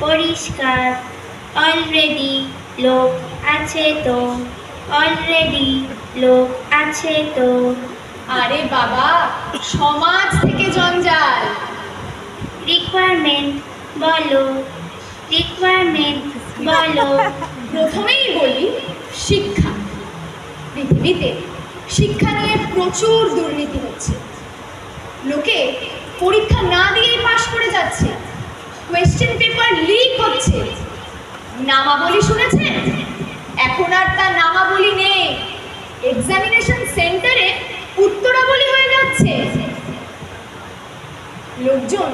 পরিষ্কার অলরেডি লোক আছে তো অলরেডি লোক আছে তো আরে বাবা, সমাজ থেকে জঞ্জাল। রিকোয়ারমেন্ট বলো রিকোয়ারমেন্ট বলো প্রথমেই বলি শিক্ষা। পৃথিবীতে শিক্ষা নিয়ে প্রচুর দুর্নীতি হচ্ছে। লোকে পরীক্ষা না দিয়েই পাশ করে যাচ্ছে। কোয়েশ্চেন পেপার লিক হচ্ছে। নামাবলী শুনেছেন? এখন আর তা নামাবলী নেই। এক্সামিনেশন সেন্টারে উত্তরাবলী হয়ে যাচ্ছে। লোকজন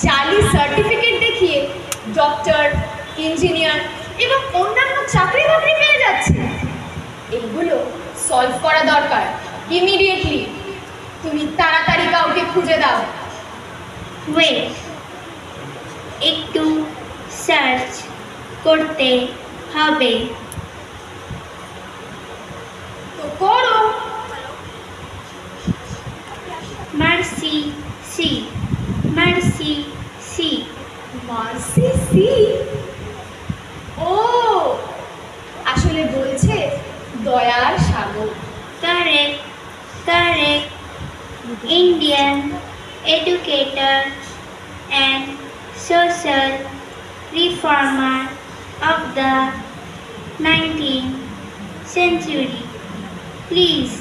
জালি সার্টিফিকেট দেখিয়ে ডক্টর, ইঞ্জিনিয়ার এবং অন্যান্য চাকরি বাকরি পেয়ে যাচ্ছে। এইগুলো সলভ করা দরকার ইমিডিয়েটলি। তুমি তাড়াতাড়ি কাউকে খুঁজে দাও। ওয়েট, একটু সার্চ করতে হবে। তো করো। Mercy sea mercy sea mercy sea? ও, আসলে বলছে দয়ার সাগর। Correct correct Indian educator and social reformer of the 19th century. Please,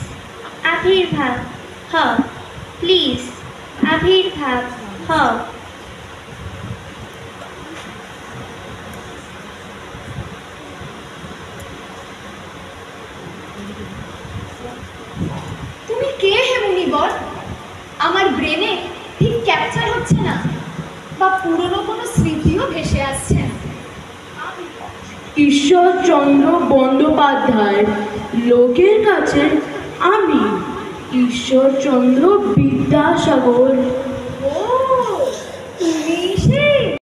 আবির্ভাব হও। Please, আবির্ভাব হও। তুমি কে হে মুনিবর? আমার ব্রেনে ঠিক ক্যাপচার হচ্ছে না, বা পুরনো কোনো স্মৃতিও ভেসে আসছে। ঈশ্বরচন্দ্র বন্দ্যোপাধ্যায়। লোকের কাছে আমি ঈশ্বরচন্দ্র বিদ্যাসাগর।